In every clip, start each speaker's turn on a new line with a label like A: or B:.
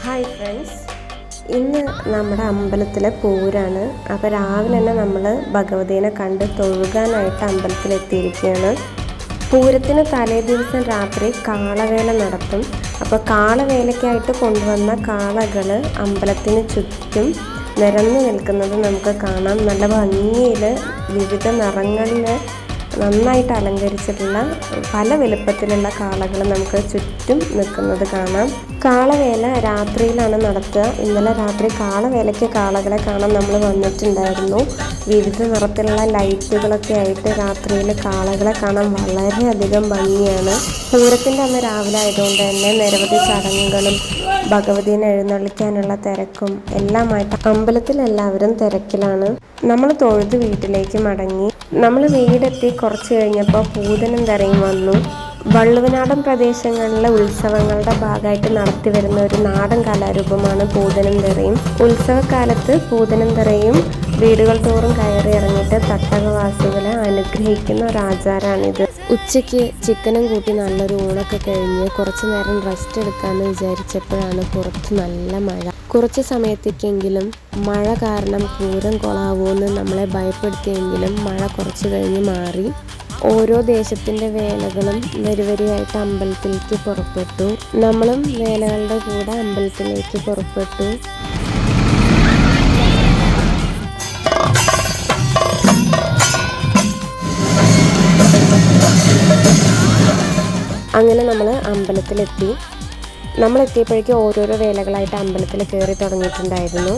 A: Hi friends, ഇന്ന് നമ്മുടെ അമ്പലത്തിലെ പൂരാണ്. അപ്പോൾ രാവിലെ തന്നെ നമ്മൾ ഭഗവതിനെ കണ്ട് തൊഴുകാനായിട്ട് അമ്പലത്തിലെത്തിയിരിക്കുകയാണ്. പൂരത്തിന് തലേ ദിവസം രാത്രി കാളവേല നടത്തും. അപ്പോൾ കാളവേലയ്ക്കായിട്ട് കൊണ്ടുവന്ന കാളകൾ അമ്പലത്തിന് ചുറ്റും നിരന്നു നിൽക്കുന്നത് നമുക്ക് കാണാം. നല്ല ഭംഗിയിൽ വിവിധ നിറങ്ങളിൽ നന്നായിട്ട് അലങ്കരിച്ചിട്ടുള്ള പല വലുപ്പത്തിലുള്ള കാളകൾ നമുക്ക് ചുറ്റും നിൽക്കുന്നത് കാണാം. കാളവേല രാത്രിയിലാണ് നടത്തുക. ഇന്നലെ രാത്രി കാളവേലയ്ക്ക് കാളകളെ കാണാൻ നമ്മൾ വന്നിട്ടുണ്ടായിരുന്നു. വിവിധ നിറത്തിലുള്ള ലൈറ്റുകളൊക്കെ ആയിട്ട് രാത്രിയിൽ കാളകളെ കാണാൻ വളരെയധികം ഭംഗിയാണ്. പൂരത്തിൻ്റെ അന്ന് രാവിലെ ആയതുകൊണ്ട് തന്നെ നിരവധി ചടങ്ങുകളും ഭഗവതിനെ എഴുന്നള്ളിക്കാനുള്ള തിരക്കും എല്ലാമായിട്ട് അമ്പലത്തിൽ എല്ലാവരും തിരക്കിലാണ്. നമ്മൾ തൊഴുത് വീട്ടിലേക്ക് മടങ്ങി. നമ്മൾ വീടെത്തി കുറച്ച് കഴിഞ്ഞപ്പോൾ പൂതനും തെറയും വന്നു. വള്ളുവനാടൻ പ്രദേശങ്ങളിലെ ഉത്സവങ്ങളുടെ ഭാഗമായിട്ട് നടത്തി വരുന്ന ഒരു നാടൻ കലാരൂപമാണ് പൂതനും തെറയും. ഉത്സവകാലത്ത് പൂതനും തെറയും വീടുകൾ തോറും കയറി ഇറങ്ങിയിട്ട് തട്ടകവാസികളെ അനുഗ്രഹിക്കുന്ന ഒരു ആചാരമാണിത്. ഉച്ചയ്ക്ക് ചിക്കനും കൂട്ടി നല്ലൊരു ഊണൊക്കെ കഴിഞ്ഞ് കുറച്ച് നേരം റെസ്റ്റ് എടുക്കാമെന്ന് വിചാരിച്ചപ്പോഴാണ് പുറത്ത് നല്ല മഴ. കുറച്ച് സമയത്തേക്കെങ്കിലും മഴ കാരണം പൂരം കൊളാവുമെന്ന് നമ്മളെ ഭയപ്പെടുത്തിയെങ്കിലും മഴ കുറച്ച് കഴിഞ്ഞ് മാറി. ഓരോ ദേശത്തിൻ്റെ വേലകളും വരിവരിയായിട്ട് അമ്പലത്തിലേക്ക് പുറപ്പെട്ടു. നമ്മളും വേലകളുടെ കൂടെ അമ്പലത്തിലേക്ക് പുറപ്പെട്ടു. അങ്ങനെ നമ്മൾ അമ്പലത്തിലെത്തി. നമ്മളെത്തിയപ്പോഴേക്കും ഓരോരോ വേലകളായിട്ട് അമ്പലത്തിൽ കയറി തുടങ്ങിയിട്ടുണ്ടായിരുന്നു.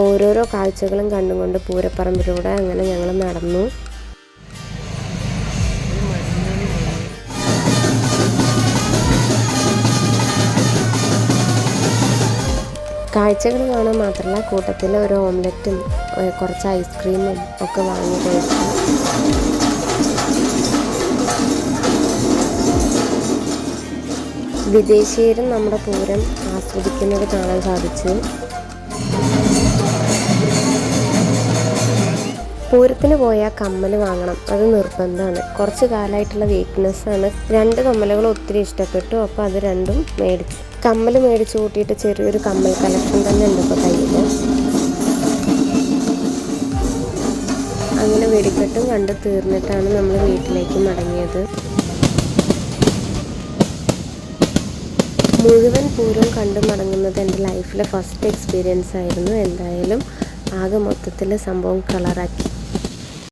A: ഓരോരോ കാഴ്ചകളും കണ്ടുകൊണ്ട് പൂരപ്പറമ്പിലൂടെ അങ്ങനെ ഞങ്ങൾ നടന്നു. കാഴ്ചകൾ കാണാൻ മാത്രമല്ല കൂട്ടത്തിൽ ഒരു ഓംലെറ്റും കുറച്ച് ഐസ്ക്രീമും ഒക്കെ വാങ്ങി കഴിച്ചു. വിദേശീയരും നമ്മുടെ പൂരം ആസ്വദിക്കുന്നത് കാണാൻ സാധിച്ചു. പൂരത്തിന് പോയാൽ കമ്മൽ വാങ്ങണം, അത് നിർബന്ധമാണ്. കുറച്ച് കാലമായിട്ടുള്ള വീക്ക്നെസ്സാണ്. 2 കമ്മലുകൾ ഒത്തിരി ഇഷ്ടപ്പെട്ടു. അപ്പോൾ അത് രണ്ടും മേടിച്ചു. കമ്മൽ മേടിച്ചു കൂട്ടിയിട്ട് ചെറിയൊരു കമ്മൽ കളക്ഷൻ തന്നെ ഉണ്ട് ഇപ്പോൾ കയ്യിൽ. അങ്ങനെ വെടിക്കെട്ടും കണ്ട് തീർന്നിട്ടാണ് നമ്മൾ വീട്ടിലേക്ക് മടങ്ങിയത്. മുഴുവൻ പൂരം കണ്ടു മടങ്ങുന്നത് എൻ്റെ ലൈഫിലെ ഫസ്റ്റ് എക്സ്പീരിയൻസ് ആയിരുന്നു. എന്തായാലും ആകെ മൊത്തത്തിൽ സംഭവം കളറാക്കി.